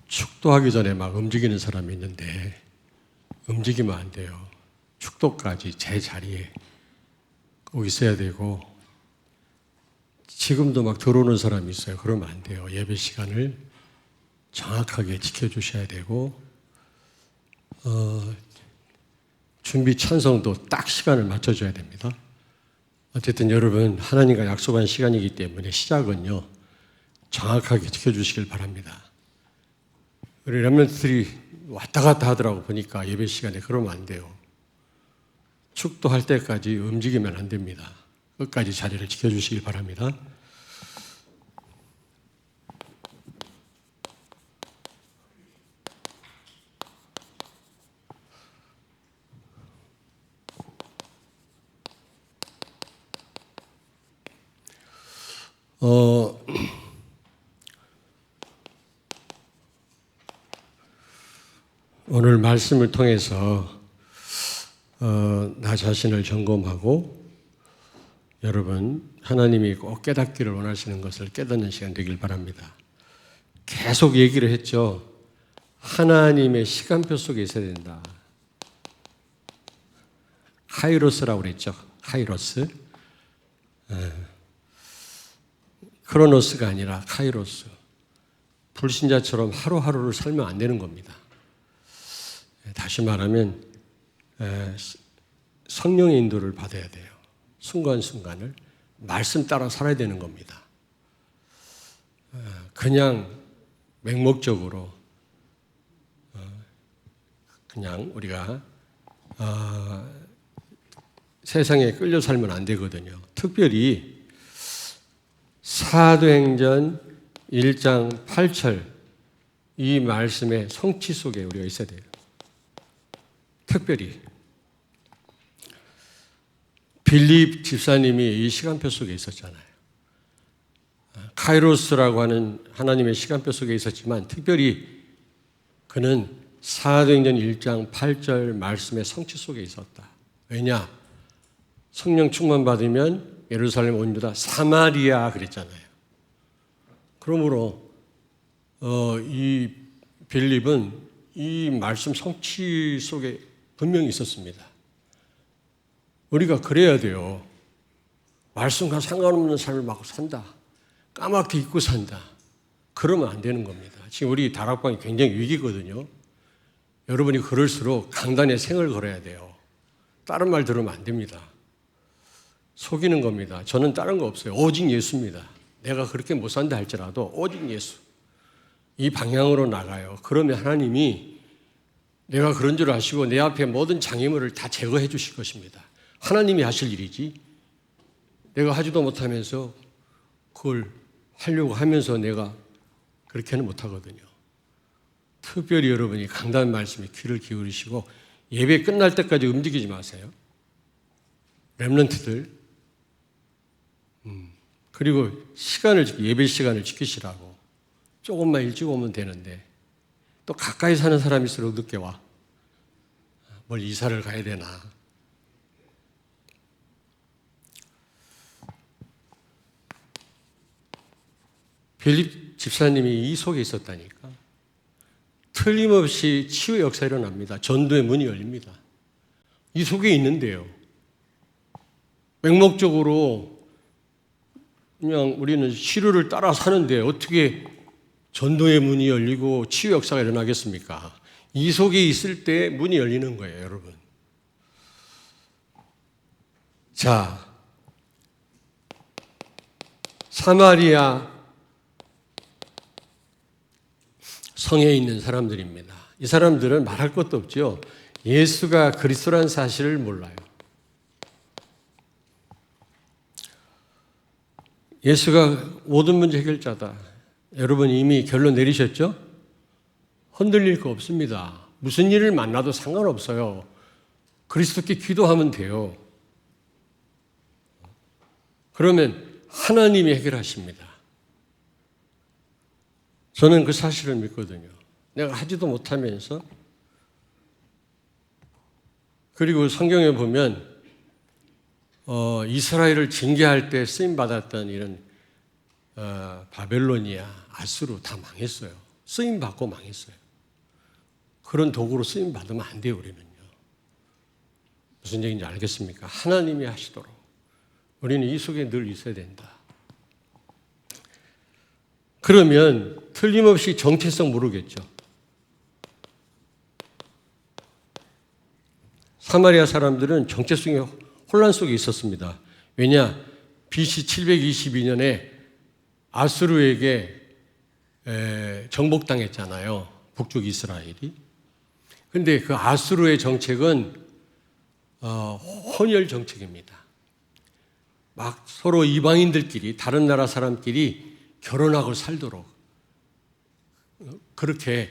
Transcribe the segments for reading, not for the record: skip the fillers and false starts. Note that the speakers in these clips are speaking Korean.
축도하기 전에 막 움직이는 사람이 있는데 움직이면 안 돼요. 축도까지 제 자리에 꼭 있어야 되고, 지금도 막 들어오는 사람이 있어요. 그러면 안 돼요. 예배 시간을 정확하게 지켜주셔야 되고, 준비 찬송도 딱 시간을 맞춰줘야 됩니다. 어쨌든 여러분, 하나님과 약속한 시간이기 때문에 시작은요 정확하게 지켜주시길 바랍니다. 우리 렘넌트들이 왔다 갔다 하더라고 보니까 예배 시간에. 그러면 안 돼요. 축도할 때까지 움직이면 안 됩니다. 끝까지 자리를 지켜주시길 바랍니다. 오늘 말씀을 통해서 나 자신을 점검하고, 여러분 하나님이 꼭 깨닫기를 원하시는 것을 깨닫는 시간 되길 바랍니다. 계속 얘기를 했죠. 하나님의 시간표 속에 있어야 된다. 카이로스라고 그랬죠. 카이로스. 크로노스가 아니라 카이로스. 불신자처럼 하루하루를 살면 안 되는 겁니다. 다시 말하면 성령의 인도를 받아야 돼요. 순간순간을 말씀 따라 살아야 되는 겁니다. 그냥 맹목적으로 그냥 우리가 세상에 끌려 살면 안 되거든요. 특별히 사도행전 1장 8절 이 말씀의 성취 속에 우리가 있어야 돼요. 특별히 빌립 집사님이 이 시간표 속에 있었잖아요. 카이로스라고 하는 하나님의 시간표 속에 있었지만 특별히 그는 사도행전 1장 8절 말씀의 성취 속에 있었다. 왜냐? 성령 충만 받으면 예루살렘 온 유다 사마리아 그랬잖아요. 그러므로 이 빌립은 이 말씀 성취 속에 분명히 있었습니다. 우리가 그래야 돼요. 말씀과 상관없는 삶을 막 산다. 까맣게 잊고 산다. 그러면 안 되는 겁니다. 지금 우리 다락방이 굉장히 위기거든요. 여러분이 그럴수록 강단에 생을 걸어야 돼요. 다른 말 들으면 안 됩니다. 속이는 겁니다. 저는 다른 거 없어요. 오직 예수입니다. 내가 그렇게 못 산다 할지라도 오직 예수. 이 방향으로 나가요. 그러면 하나님이 내가 그런 줄 아시고 내 앞에 모든 장애물을 다 제거해 주실 것입니다. 하나님이 하실 일이지 내가 하지도 못하면서 그걸 하려고 하면서 내가 그렇게는 못하거든요. 특별히 여러분이 강단 말씀에 귀를 기울이시고 예배 끝날 때까지 움직이지 마세요. 렘넌트들. 그리고 예배 시간을 지키시라고. 조금만 일찍 오면 되는데 또 가까이 사는 사람일수록 늦게 와. 뭘 이사를 가야 되나. 빌립 집사님이 이 속에 있었다니까. 틀림없이 치유의 역사가 일어납니다. 전도의 문이 열립니다. 이 속에 있는데요. 맹목적으로 그냥 우리는 시류를 따라 사는데 어떻게 전도의 문이 열리고 치유 역사가 일어나겠습니까? 이 속에 있을 때 문이 열리는 거예요, 여러분. 자, 사마리아 성에 있는 사람들입니다. 이 사람들은 말할 것도 없죠. 예수가 그리스도라는 사실을 몰라요. 예수가 모든 문제 해결자다. 여러분 이미 결론 내리셨죠? 흔들릴 거 없습니다. 무슨 일을 만나도 상관없어요. 그리스도께 기도하면 돼요. 그러면 하나님이 해결하십니다. 저는 그 사실을 믿거든요. 내가 하지도 못하면서. 그리고 성경에 보면 이스라엘을 징계할 때 쓰임받았던 이런 바벨로니아, 아수르 다 망했어요. 쓰임 받고 망했어요. 그런 도구로 쓰임 받으면 안 돼요, 우리는요. 무슨 얘기인지 알겠습니까? 하나님이 하시도록 우리는 이 속에 늘 있어야 된다. 그러면 틀림없이 정체성 모르겠죠. 사마리아 사람들은 정체성의 혼란 속에 있었습니다. 왜냐? BC 722년에 아수르에게 정복당했잖아요. 북쪽 이스라엘이. 그런데 그 아수르의 정책은 혼혈 정책입니다. 막 서로 이방인들끼리, 다른 나라 사람끼리 결혼하고 살도록 그렇게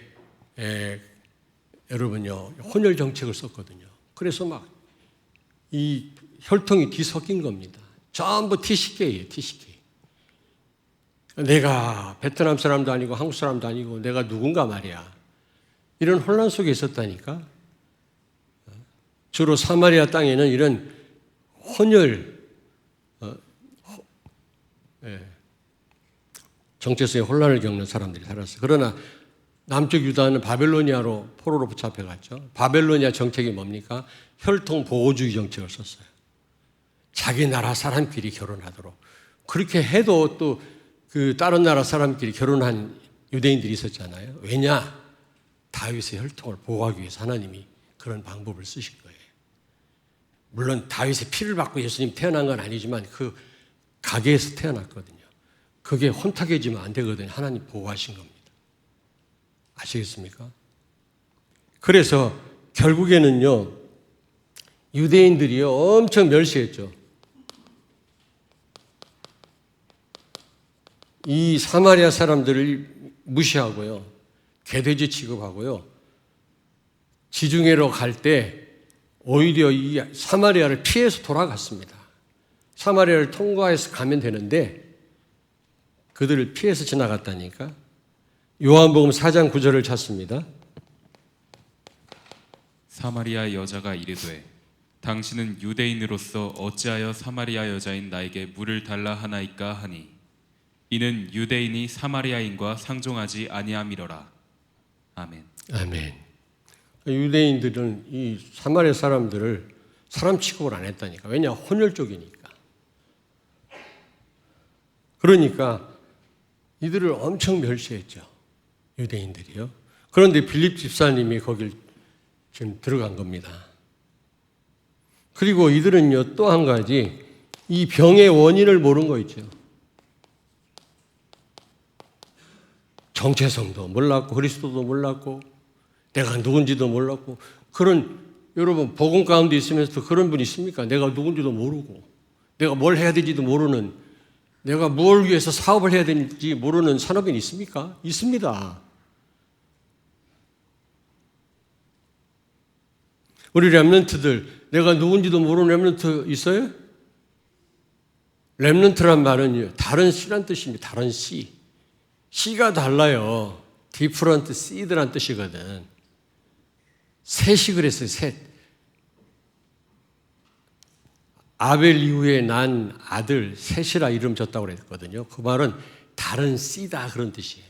여러분요 혼혈 정책을 썼거든요. 그래서 막 이 혈통이 뒤섞인 겁니다. 전부 TCK예요, TCK. 내가 베트남 사람도 아니고 한국 사람도 아니고 내가 누군가 말이야. 이런 혼란 속에 있었다니까. 주로 사마리아 땅에는 이런 혼혈 정체성의 혼란을 겪는 사람들이 살았어요. 그러나 남쪽 유다는 바벨로니아로 포로로 붙잡혀갔죠. 바벨로니아 정책이 뭡니까? 혈통 보호주의 정책을 썼어요. 자기 나라 사람끼리 결혼하도록. 그렇게 해도 또 그 다른 나라 사람끼리 결혼한 유대인들이 있었잖아요. 왜냐? 다윗의 혈통을 보호하기 위해서 하나님이 그런 방법을 쓰신 거예요. 물론 다윗의 피를 받고 예수님 태어난 건 아니지만 그 가게에서 태어났거든요. 그게 혼탁해지면 안 되거든요. 하나님 보호하신 겁니다. 아시겠습니까? 그래서 결국에는요, 유대인들이요, 엄청 멸시했죠. 이 사마리아 사람들을 무시하고요, 개돼지 취급하고요, 지중해로 갈 때 오히려 이 사마리아를 피해서 돌아갔습니다. 사마리아를 통과해서 가면 되는데 그들을 피해서 지나갔다니까. 요한복음 4장 9절을 찾습니다. 사마리아 여자가 이르되 당신은 유대인으로서 어찌하여 사마리아 여자인 나에게 물을 달라 하나이까 하니 이는 유대인이 사마리아인과 상종하지 아니함이로라. 아멘. 아멘. 유대인들은 이 사마리아 사람들을 사람 취급을 안 했다니까. 왜냐? 혼혈족이니까. 그러니까 이들을 엄청 멸시했죠. 유대인들이요. 그런데 빌립 집사님이 거길 지금 들어간 겁니다. 그리고 이들은요, 또 한 가지, 이 병의 원인을 모르는 거 있죠. 정체성도 몰랐고, 그리스도도 몰랐고, 내가 누군지도 몰랐고, 그런, 여러분, 복음 가운데 있으면서도 그런 분이 있습니까? 내가 누군지도 모르고, 내가 뭘 해야 되지도 모르는, 내가 뭘 위해서 사업을 해야 되는지 모르는 산업인이 있습니까? 있습니다. 우리 렘넌트들, 내가 누군지도 모르는 렘넌트 있어요? 렘넌트란 말은 다른 씨란 뜻입니다. 다른 씨. 씨가 달라요. 디프런트 씨드란 뜻이거든. 셋이 그랬어요. 셋. 아벨 이후에 난 아들 셋이라 이름 졌다고 그랬거든요. 그 말은 다른 씨다 그런 뜻이에요.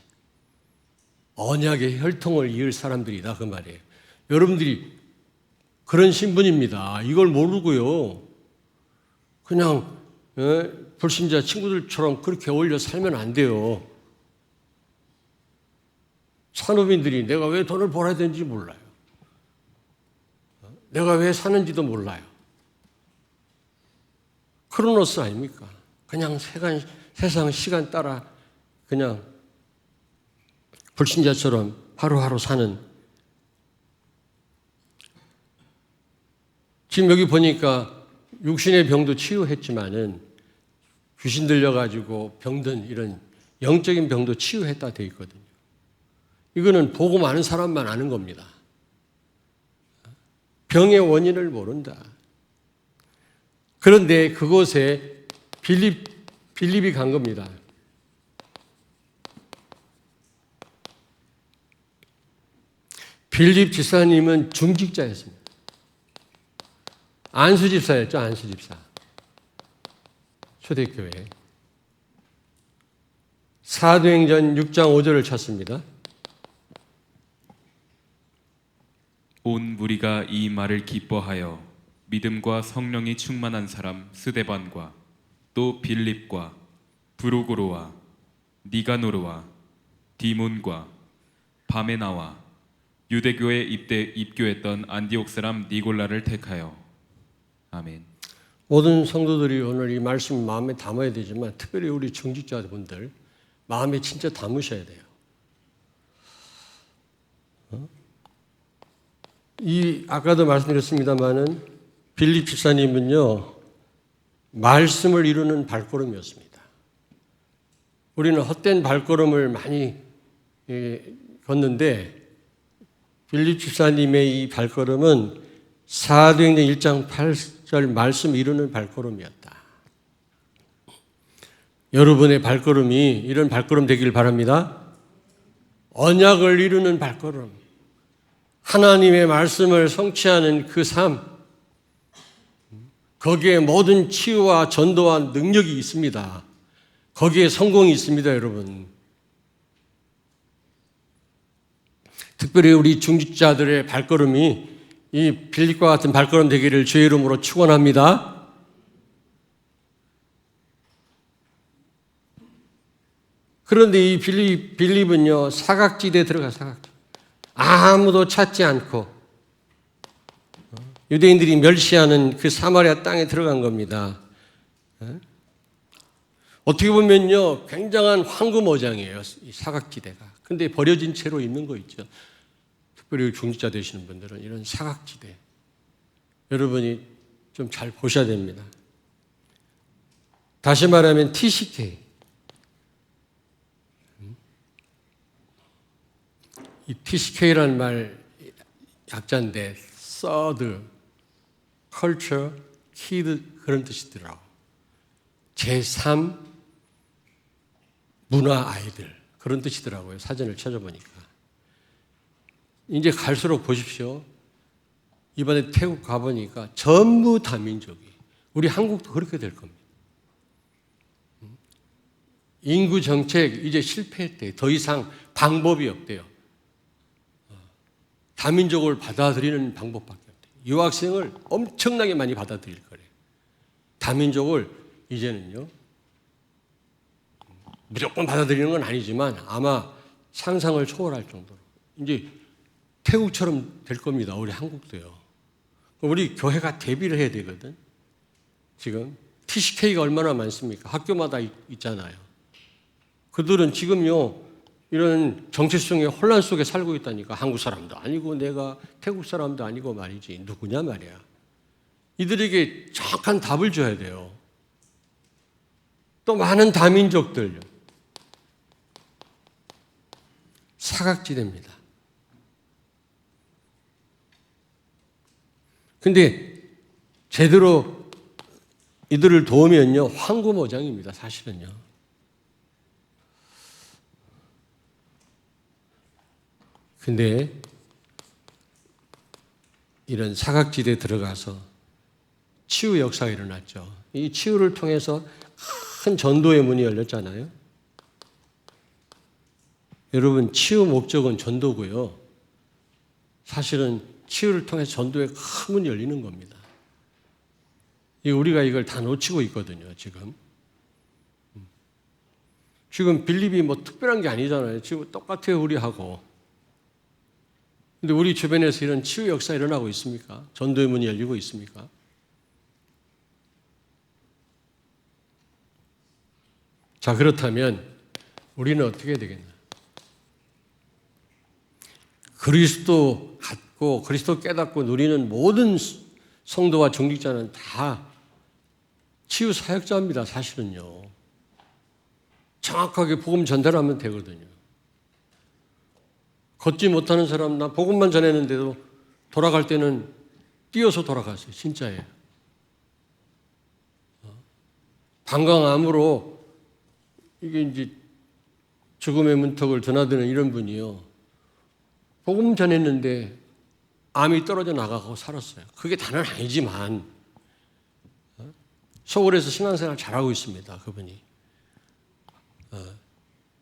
언약의 혈통을 이을 사람들이다 그 말이에요. 여러분들이 그런 신분입니다. 이걸 모르고요. 그냥 불신자 친구들처럼 그렇게 어울려 살면 안 돼요. 산업인들이 내가 왜 돈을 벌어야 되는지 몰라요. 내가 왜 사는지도 몰라요. 크로노스 아닙니까? 그냥 세상 시간 따라 그냥 불신자처럼 하루하루 사는. 지금 여기 보니까 육신의 병도 치유했지만은 귀신 들려가지고 병든 이런 영적인 병도 치유했다 돼 있거든요. 이거는 복음 아는 사람만 아는 겁니다. 병의 원인을 모른다. 그런데 그곳에 빌립이 간 겁니다. 빌립 집사님은 중직자였습니다. 안수 집사였죠, 안수 집사. 초대교회. 사도행전 6장 5절을 찾습니다. 무리가 이 말을 기뻐하여 믿음과 성령이 충만한 사람 스데반과 또 빌립과 브루고로와 니가노르와 디몬과 바메나와 유대교에 입교했던 안디옥 사람 니골라를 택하여. 아멘. 모든 성도들이 오늘 이 말씀 마음에 담아야 되지만 특별히 우리 중직자분들 마음에 진짜 담으셔야 돼요. 이 아까도 말씀드렸습니다마는 빌립 집사님은요 말씀을 이루는 발걸음이었습니다. 우리는 헛된 발걸음을 많이 걷는데 빌립 집사님의 이 발걸음은 사도행전 1장 8절 말씀 이루는 발걸음이었다. 여러분의 발걸음이 이런 발걸음 되기를 바랍니다. 언약을 이루는 발걸음, 하나님의 말씀을 성취하는 그 삶, 거기에 모든 치유와 전도와 능력이 있습니다. 거기에 성공이 있습니다, 여러분. 특별히 우리 중직자들의 발걸음이 이 빌립과 같은 발걸음 되기를 주의 이름으로 축원합니다. 그런데 이 빌립은요 사각지대에 들어가 사각지대. 아무도 찾지 않고 유대인들이 멸시하는 그 사마리아 땅에 들어간 겁니다. 어떻게 보면요 굉장한 황금어장이에요, 이 사각지대가. 근데 버려진 채로 있는 거 있죠. 특별히 중직자 되시는 분들은 이런 사각지대 여러분이 좀 잘 보셔야 됩니다. 다시 말하면 TCK, 이 TCK라는 말 약자인데 Third Culture Kid 그런 뜻이더라고. 제3 문화 아이들 그런 뜻이더라고요. 사전을 찾아보니까. 이제 갈수록 보십시오. 이번에 태국 가보니까 전부 다민족이. 우리 한국도 그렇게 될 겁니다. 인구 정책 이제 실패했대요. 더 이상 방법이 없대요. 다민족을 받아들이는 방법밖에 없대요. 유학생을 엄청나게 많이 받아들일 거래요. 다민족을 이제는요. 무조건 받아들이는 건 아니지만 아마 상상을 초월할 정도로. 이제 태국처럼 될 겁니다. 우리 한국도요. 우리 교회가 대비를 해야 되거든. 지금 TCK가 얼마나 많습니까? 학교마다 있잖아요. 그들은 지금요 이런 정체성의 혼란 속에 살고 있다니까. 한국 사람도 아니고 내가 태국 사람도 아니고 말이지. 누구냐 말이야. 이들에게 정확한 답을 줘야 돼요. 또 많은 다민족들 사각지대입니다. 근데 제대로 이들을 도우면요 황금어장입니다. 사실은요. 근데 이런 사각지대에 들어가서 치유 역사가 일어났죠. 이 치유를 통해서 큰 전도의 문이 열렸잖아요. 여러분 치유 목적은 전도고요. 사실은 치유를 통해서 전도의 큰 문이 열리는 겁니다. 우리가 이걸 다 놓치고 있거든요. 지금 빌립이 뭐 특별한 게 아니잖아요. 지금 똑같아요 우리하고. 근데 우리 주변에서 이런 치유 역사 일어나고 있습니까? 전도의 문이 열리고 있습니까? 자, 그렇다면 우리는 어떻게 해야 되겠나? 그리스도 갖고 그리스도 깨닫고 누리는 모든 성도와 중직자는 다 치유 사역자입니다. 사실은요. 정확하게 복음 전달하면 되거든요. 걷지 못하는 사람, 나 복음만 전했는데도 돌아갈 때는 뛰어서 돌아갔어요. 진짜예요. 방광암으로 이게 이제 죽음의 문턱을 드나드는 이런 분이요. 복음 전했는데 암이 떨어져 나가고 살았어요. 그게 다는 아니지만 서울에서 신앙생활 잘하고 있습니다. 그분이.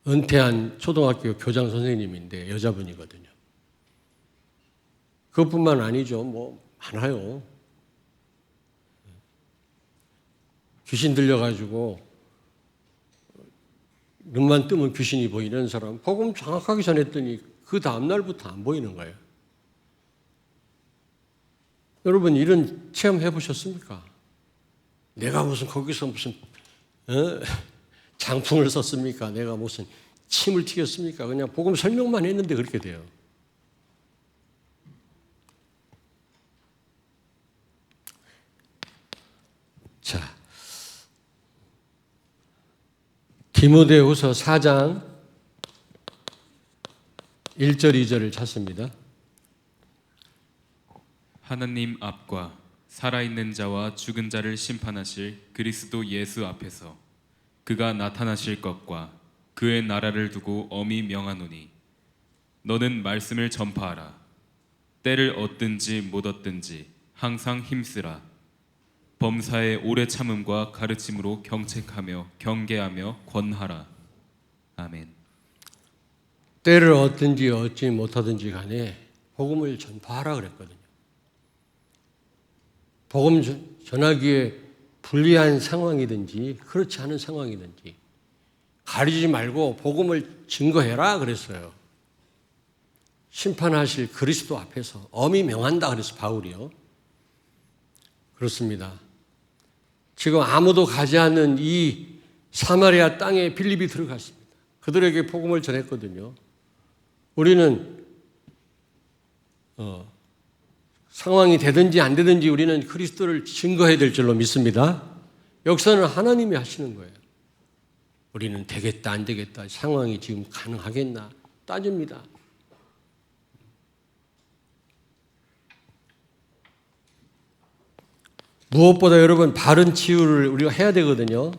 은퇴한 초등학교 교장 선생님인데 여자분이거든요. 그것뿐만 아니죠. 뭐 많아요. 귀신 들려가지고 눈만 뜨면 귀신이 보이는 사람, 복음 정확하게 전했더니 그 다음날부터 안 보이는 거예요. 여러분 이런 체험 해보셨습니까? 내가 무슨 거기서 무슨 장풍을 썼습니까? 내가 무슨 침을 튀겼습니까? 그냥 복음 설명만 했는데 그렇게 돼요. 자, 디모데후서 4장 1절 2절을 찾습니다. 하나님 앞과 살아있는 자와 죽은 자를 심판하실 그리스도 예수 앞에서 그가 나타나실 것과 그의 나라를 두고 엄히 명하노니 너는 말씀을 전파하라. 때를 얻든지 못 얻든지 항상 힘쓰라. 범사의 오래 참음과 가르침으로 경책하며 경계하며 권하라. 아멘. 때를 얻든지 얻지 못하든지 간에 복음을 전파하라 그랬거든요. 복음 전하기에 불리한 상황이든지 그렇지 않은 상황이든지 가리지 말고 복음을 증거해라 그랬어요. 심판하실 그리스도 앞에서 엄히 명한다 그래서 바울이요. 그렇습니다. 지금 아무도 가지 않는 이 사마리아 땅에 빌립이 들어갔습니다. 그들에게 복음을 전했거든요. 우리는 상황이 되든지 안 되든지 우리는 그리스도를 증거해야 될 줄로 믿습니다. 역사는 하나님이 하시는 거예요. 우리는 되겠다 안 되겠다 상황이 지금 가능하겠나 따집니다. 무엇보다 여러분 바른 치유를 우리가 해야 되거든요.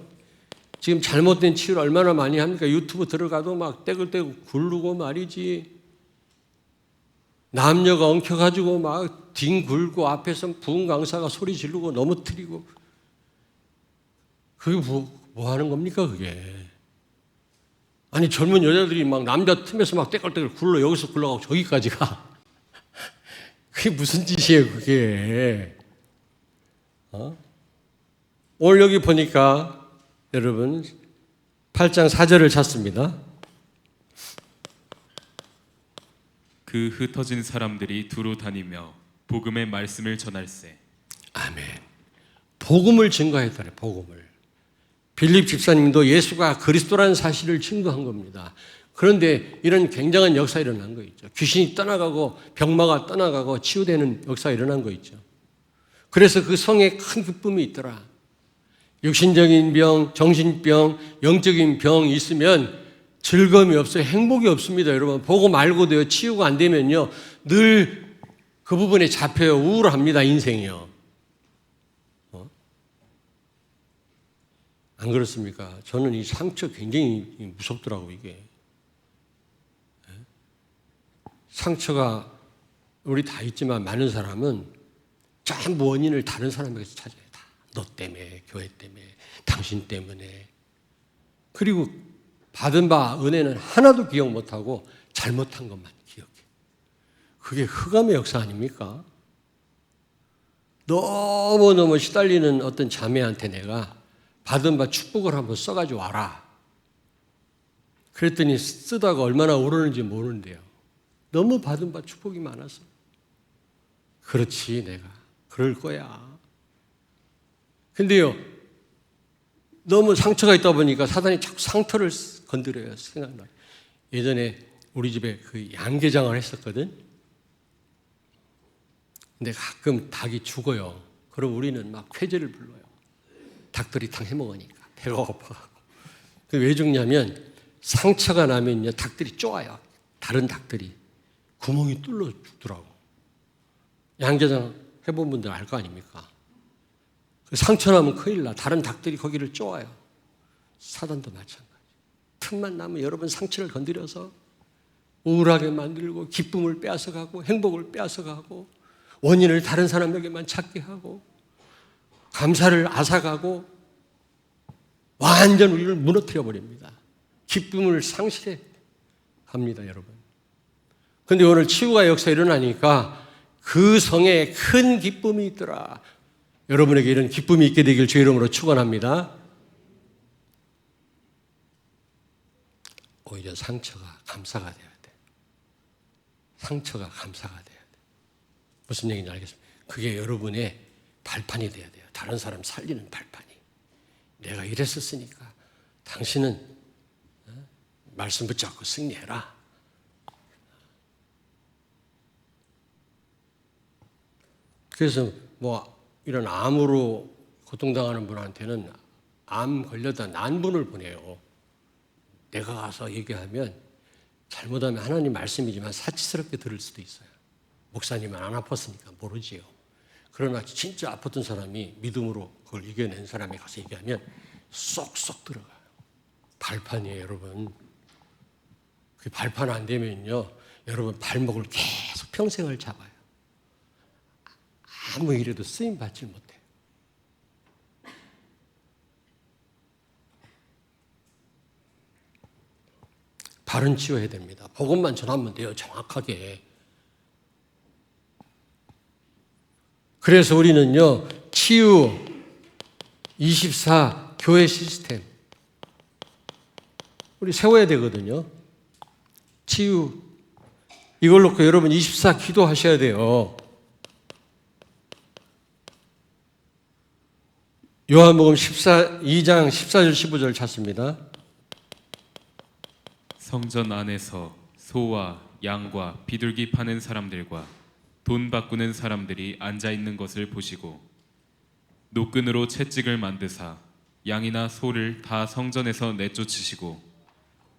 지금 잘못된 치유를 얼마나 많이 합니까? 유튜브 들어가도 막 떼글떼글 굴르고 말이지. 남녀가 엉켜가지고 막 뒹굴고 앞에서 부흥 강사가 소리 지르고 넘어뜨리고. 그게 뭐 하는 겁니까 그게. 아니 젊은 여자들이 막 남자 틈에서 막 떼글떼글 굴러 여기서 굴러가고 저기까지 가. 그게 무슨 짓이에요 그게. 오늘 여기 보니까 여러분 8장 4절을 찾습니다. 그 흩어진 사람들이 두루 다니며 복음의 말씀을 전할세. 아멘. 복음을 증거했다네 복음을. 빌립 집사님도 예수가 그리스도라는 사실을 증거한 겁니다. 그런데 이런 굉장한 역사가 일어난 거 있죠. 귀신이 떠나가고 병마가 떠나가고 치유되는 역사가 일어난 거 있죠. 그래서 그 성에 큰 기쁨이 있더라. 육신적인 병, 정신병, 영적인 병이 있으면 즐거움이 없어요. 행복이 없습니다. 여러분 보고 말고도요. 치유가 안 되면요. 늘 그 부분에 잡혀요. 우울합니다. 인생이요. 안 그렇습니까? 저는 이 상처 굉장히 무섭더라고 이게. 상처가 우리 다 있지만 많은 사람은 전부 원인을 다른 사람에게서 찾아요. 다. 너 때문에, 교회 때문에, 당신 때문에. 그리고 받은 바 은혜는 하나도 기억 못하고 잘못한 것만 기억해. 그게 흑암의 역사 아닙니까? 너무너무 시달리는 어떤 자매한테 내가 받은 바 축복을 한번 써가지고 와라. 그랬더니 쓰다가 얼마나 오르는지 모르는데요. 너무 받은 바 축복이 많아서. 그렇지 내가. 그럴 거야. 근데요, 너무 상처가 있다 보니까 사단이 자꾸 상처를 건드려요. 생각나. 예전에 우리 집에 그 양계장을 했었거든. 근데 가끔 닭이 죽어요. 그럼 우리는 막 회제를 불러요. 닭도리탕 해먹으니까 배가 고파가고. 왜 죽냐면 상처가 나면요 닭들이 쪼아요. 다른 닭들이 구멍이 뚫려 죽더라고. 양계장 해본 분들 알 거 아닙니까? 상처 나면 큰일 나. 다른 닭들이 거기를 쪼아요. 사단도 마찬가지. 틈만 나면 여러분 상처를 건드려서 우울하게 만들고 기쁨을 빼앗아가고 행복을 빼앗아가고 원인을 다른 사람에게만 찾게 하고 감사를 앗아가고 완전 우리를 무너뜨려 버립니다. 기쁨을 상실해 갑니다, 여러분. 그런데 오늘 치유가 역사 일어나니까 그 성에 큰 기쁨이 있더라. 여러분에게 이런 기쁨이 있게 되길 주의 이름으로 축원합니다. 오히려 상처가 감사가 되어야 돼. 상처가 감사가 되어야 돼. 무슨 얘기인지 알겠습니다. 그게 여러분의 발판이 돼야 돼요. 다른 사람 살리는 발판이. 내가 이랬었으니까 당신은 말씀 붙잡고 승리해라. 그래서 이런 암으로 고통당하는 분한테는 암 걸려다 난 분을 보내요. 내가 가서 얘기하면 잘못하면 하나님 말씀이지만 사치스럽게 들을 수도 있어요. 목사님은 안 아팠으니까 모르지요. 그러나 진짜 아팠던 사람이 믿음으로 그걸 이겨낸 사람이 가서 얘기하면 쏙쏙 들어가요. 발판이에요, 여러분. 그 발판 안 되면요, 여러분 발목을 계속 평생을 잡아요. 아무 일에도 쓰임 받지 못해요. 발은 치워야 됩니다. 복음만 전하면 돼요, 정확하게. 그래서 우리는요, 치유 24 교회 시스템 우리 세워야 되거든요. 치유 이걸 놓고 여러분 24 기도하셔야 돼요. 요한복음 2장 14절 15절 찾습니다. 성전 안에서 소와 양과 비둘기 파는 사람들과 돈 바꾸는 사람들이 앉아 있는 것을 보시고 노끈으로 채찍을 만드사 양이나 소를 다 성전에서 내쫓으시고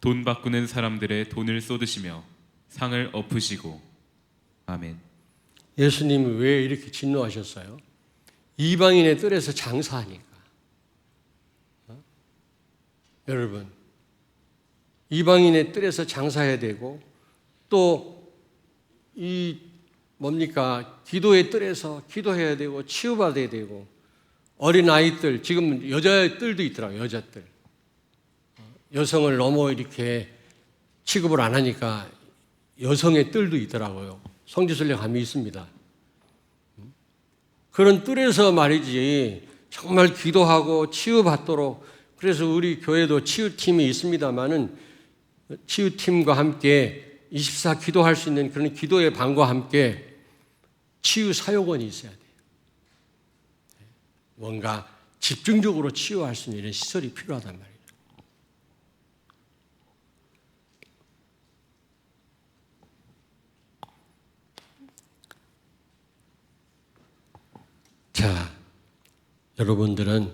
돈 바꾸는 사람들의 돈을 쏟으시며 상을 엎으시고. 아멘. 예수님은 왜 이렇게 진노하셨어요? 이방인의 뜰에서 장사하니까. 여러분, 이방인의 뜰에서 장사해야 되고 또 이 기도의 뜰에서 기도해야 되고 치유받아야 되고 어린아이들, 지금 여자의 뜰도 있더라고요. 여자들. 여성을 너무 이렇게 취급을 안 하니까 여성의 뜰도 있더라고요. 성지순례 감이 있습니다. 그런 뜰에서 말이지 정말 기도하고 치유받도록. 그래서 우리 교회도 치유팀이 있습니다마는 치유팀과 함께 24 기도할 수 있는 그런 기도의 방과 함께 치유 사역원이 있어야 돼요. 뭔가 집중적으로 치유할 수 있는 이런 시설이 필요하단 말이에요. 자, 여러분들은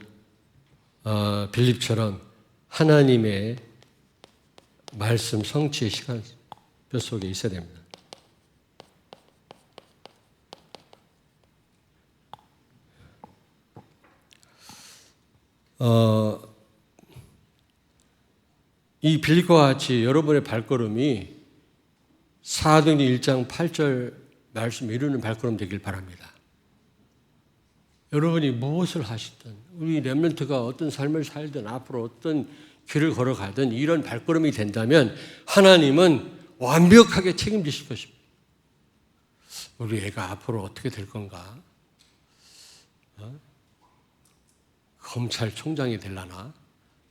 빌립처럼 하나님의 말씀 성취의 시간표 속에 있어야 됩니다. 이 빌립과 같이 여러분의 발걸음이 사도행전 1장 8절 말씀 이루는 발걸음 되길 바랍니다. 여러분이 무엇을 하시든 우리 렘넌트가 어떤 삶을 살든 앞으로 어떤 길을 걸어가든 이런 발걸음이 된다면 하나님은 완벽하게 책임지실 것입니다. 우리 애가 앞으로 어떻게 될 건가? 검찰총장이 되려나?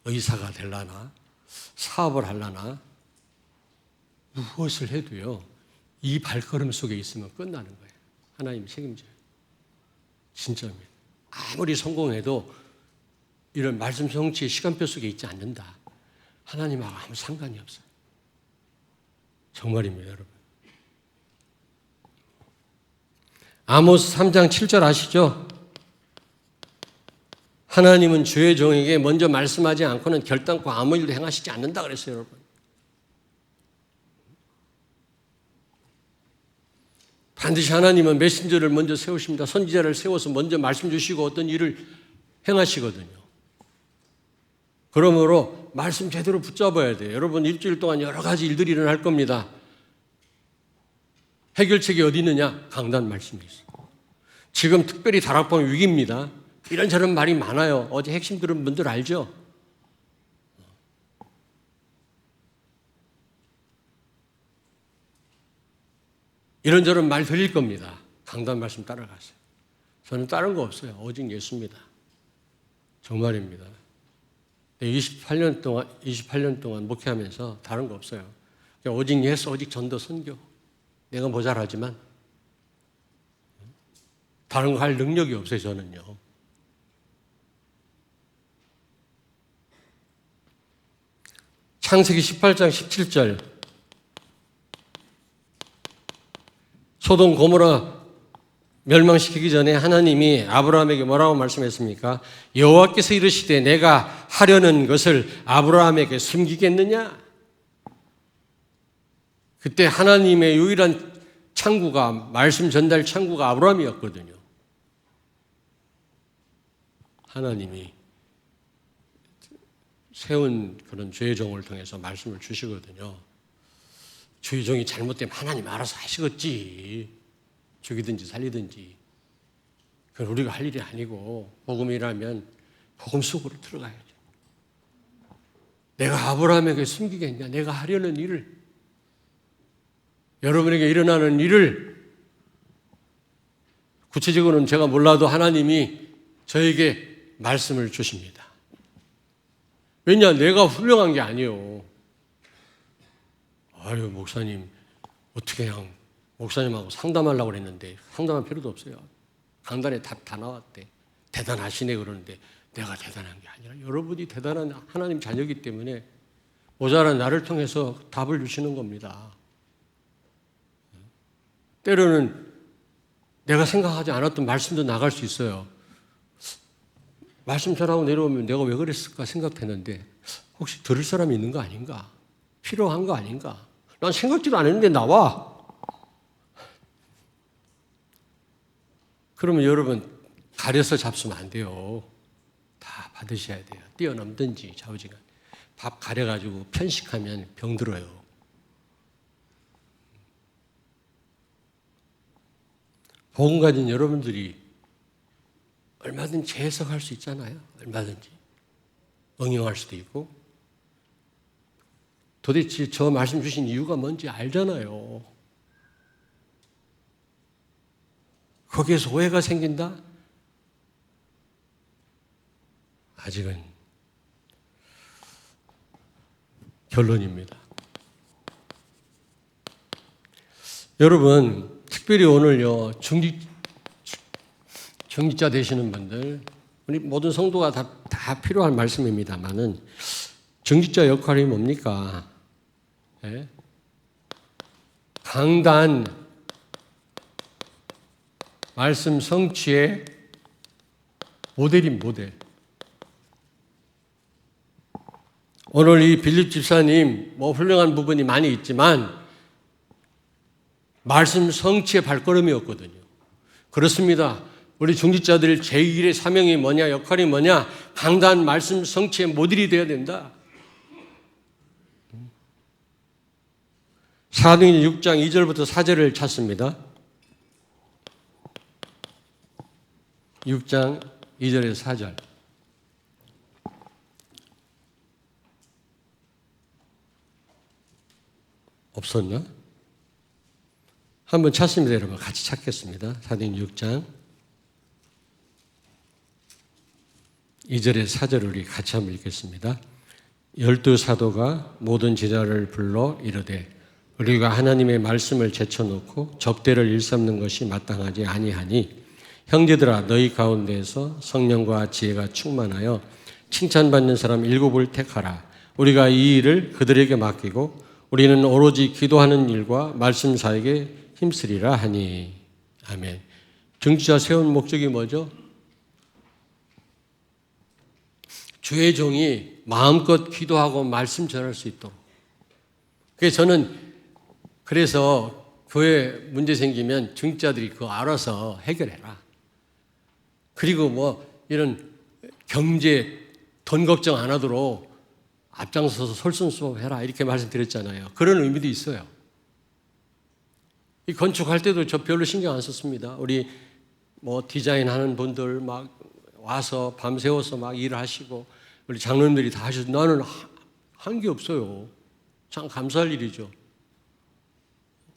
의사가 되려나? 사업을 하려나? 무엇을 해도요, 이 발걸음 속에 있으면 끝나는 거예요. 하나님 책임져요. 진짜입니다. 아무리 성공해도 이런 말씀 성취의 시간표 속에 있지 않는다. 하나님하고 아무 상관이 없어요. 정말입니다, 여러분. 아모스 3장 7절 아시죠? 하나님은 주의 종에게 먼저 말씀하지 않고는 결단코 아무 일도 행하시지 않는다 그랬어요, 여러분. 반드시 하나님은 메신저를 먼저 세우십니다. 선지자를 세워서 먼저 말씀 주시고 어떤 일을 행하시거든요. 그러므로 말씀 제대로 붙잡아야 돼요. 여러분, 일주일 동안 여러 가지 일들이 일어날 겁니다. 해결책이 어디 있느냐? 강단 말씀이 있어요. 지금 특별히 다락방 위기입니다. 이런저런 말이 많아요. 어제 핵심 들은 분들 알죠? 이런저런 말 들릴 겁니다. 강단 말씀 따라가세요. 저는 다른 거 없어요. 오직 예수입니다. 정말입니다. 28년 동안 목회하면서 다른 거 없어요. 그냥 오직 예수, 오직 전도, 선교. 내가 모자라지만 다른 거 할 능력이 없어요, 저는요. 창세기 18장 17절. 소돔 고모라 멸망시키기 전에 하나님이 아브라함에게 뭐라고 말씀했습니까? 여호와께서 이르시되 내가 하려는 것을 아브라함에게 숨기겠느냐? 그때 하나님의 유일한 창구가, 말씀 전달 창구가 아브라함이었거든요. 하나님이 세운 그런 주의 종을 통해서 말씀을 주시거든요. 주의 종이 잘못되면 하나님 알아서 하시겠지. 죽이든지 살리든지. 그건 우리가 할 일이 아니고 복음이라면 복음 속으로 들어가야죠. 내가 아브라함에게 숨기겠냐? 내가 하려는 일을, 여러분에게 일어나는 일을 구체적으로는 제가 몰라도 하나님이 저에게 말씀을 주십니다. 왜냐? 내가 훌륭한 게 아니에요. 아유, 목사님, 어떻게 그냥 목사님하고 상담하려고 그랬는데 상담할 필요도 없어요. 강단에 답 다 나왔대. 대단하시네 그러는데 내가 대단한 게 아니라 여러분이 대단한 하나님 자녀이기 때문에 모자란 나를 통해서 답을 주시는 겁니다. 때로는 내가 생각하지 않았던 말씀도 나갈 수 있어요. 말씀 전하고 내려오면 내가 왜 그랬을까 생각했는데 혹시 들을 사람이 있는 거 아닌가? 필요한 거 아닌가? 난 생각지도 안 했는데 나와. 그러면 여러분 가려서 잡수면 안 돼요. 다 받으셔야 돼요. 뛰어넘든지 좌우지간. 밥 가려가지고 편식하면 병들어요. 복음 가진 여러분들이 얼마든지 재해석할 수 있잖아요. 얼마든지. 응용할 수도 있고. 도대체 저 말씀 주신 이유가 뭔지 알잖아요. 거기에서 오해가 생긴다? 아직은 결론입니다. 여러분, 특별히 오늘요, 중직자 되시는 분들, 우리 모든 성도가 다 필요한 말씀입니다만은, 중직자 역할이 뭡니까? 예? 강단, 말씀 성취의 모델인 모델. 오늘 이 빌립 집사님, 훌륭한 부분이 많이 있지만, 말씀 성취의 발걸음이었거든요. 그렇습니다. 우리 중직자들 제1의 사명이 뭐냐, 역할이 뭐냐, 강단 말씀 성취의 모델이 되어야 된다. 사도행전 6장 2절부터 4절을 찾습니다. 6장 2절에서 4절. 없었나? 한번 찾습니다, 여러분. 같이 찾겠습니다. 사도행전 6장 2절에서 4절을 우리 같이 한번 읽겠습니다. 12사도가 모든 제자를 불러 이르되 우리가 하나님의 말씀을 제쳐놓고 접대를 일삼는 것이 마땅하지 아니하니 형제들아 너희 가운데에서 성령과 지혜가 충만하여 칭찬받는 사람 7을 택하라. 우리가 이 일을 그들에게 맡기고 우리는 오로지 기도하는 일과 말씀 사역에 힘쓰리라 하니. 아멘. 중직자 세운 목적이 뭐죠? 주의 종이 마음껏 기도하고 말씀 전할 수 있도록. 그래서 교회 문제 생기면 중직자들이 그거 알아서 해결해라. 그리고 이런 경제, 돈 걱정 안 하도록 앞장서서 솔선수범해라 이렇게 말씀드렸잖아요. 그런 의미도 있어요. 이 건축할 때도 저 별로 신경 안 썼습니다. 우리 디자인하는 분들 막 와서 밤새워서 막 일을 하시고 우리 장로님들이 다 하셔서 나는 한 게 없어요. 참 감사할 일이죠.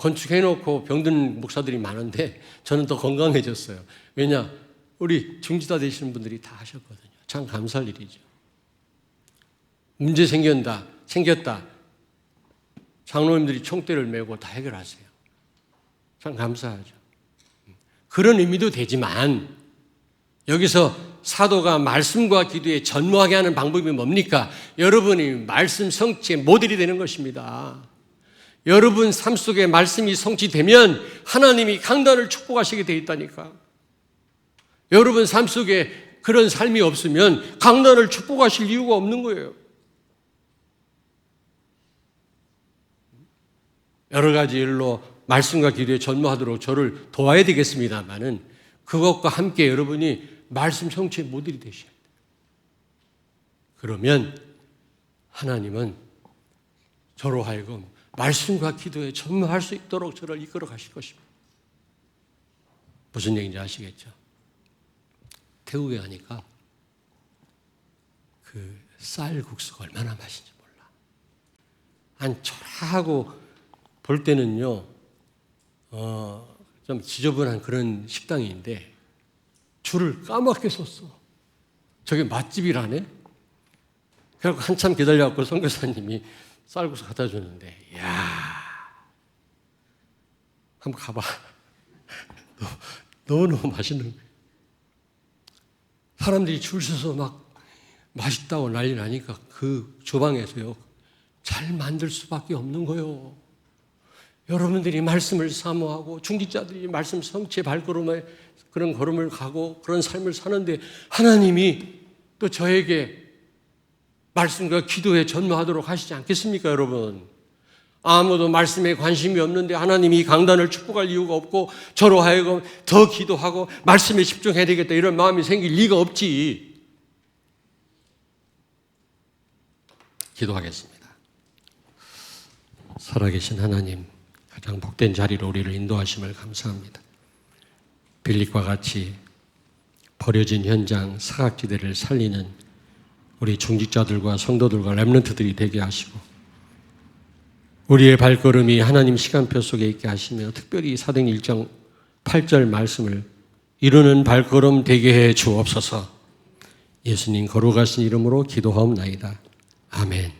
건축해놓고 병든 목사들이 많은데 저는 더 건강해졌어요. 왜냐? 우리 중지자 되시는 분들이 다 하셨거든요. 참 감사할 일이죠. 문제 생겼다. 장로님들이 총대를 메고 다 해결하세요. 참 감사하죠. 그런 의미도 되지만 여기서 사도가 말씀과 기도에 전무하게 하는 방법이 뭡니까? 여러분이 말씀 성취의 모델이 되는 것입니다. 여러분 삶 속에 말씀이 성취되면 하나님이 강단을 축복하시게 돼 있다니까. 여러분 삶 속에 그런 삶이 없으면 강단을 축복하실 이유가 없는 거예요. 여러 가지 일로 말씀과 기도에 전무하도록 저를 도와야 되겠습니다만은 그것과 함께 여러분이 말씀 성취의 모델이 되셔야 돼요. 그러면 하나님은 저로 하여금 말씀과 기도에 전무할 수 있도록 저를 이끌어 가실 것입니다. 무슨 얘기인지 아시겠죠? 태국에 가니까 그 쌀국수가 얼마나 맛있는지 몰라. 한 초라하고 볼 때는요, 좀 지저분한 그런 식당인데 줄을 까맣게 섰어. 저게 맛집이라네? 그래서 한참 기다려갖고 선교사님이 쌀국수 갖다 줬는데, 이야, 한번 가봐. 너무너무 맛있는 거예요. 사람들이 줄 서서 막 맛있다고 난리 나니까 그 주방에서요, 잘 만들 수밖에 없는 거예요. 여러분들이 말씀을 사모하고 중직자들이 말씀 성취의 발걸음에 그런 걸음을 가고 그런 삶을 사는데 하나님이 또 저에게 말씀과 기도에 전무하도록 하시지 않겠습니까, 여러분? 아무도 말씀에 관심이 없는데 하나님이 강단을 축복할 이유가 없고 저로 하여금 더 기도하고 말씀에 집중해야 되겠다 이런 마음이 생길 리가 없지. 기도하겠습니다. 살아계신 하나님, 가장 복된 자리로 우리를 인도하심을 감사합니다. 빌립과 같이 버려진 현장, 사각지대를 살리는 우리 중직자들과 성도들과 렘넌트들이 되게 하시고 우리의 발걸음이 하나님 시간표 속에 있게 하시며 특별히 사도행 1장 8절 말씀을 이루는 발걸음 되게 해 주옵소서. 예수님 거룩하신 이름으로 기도하옵나이다. 아멘.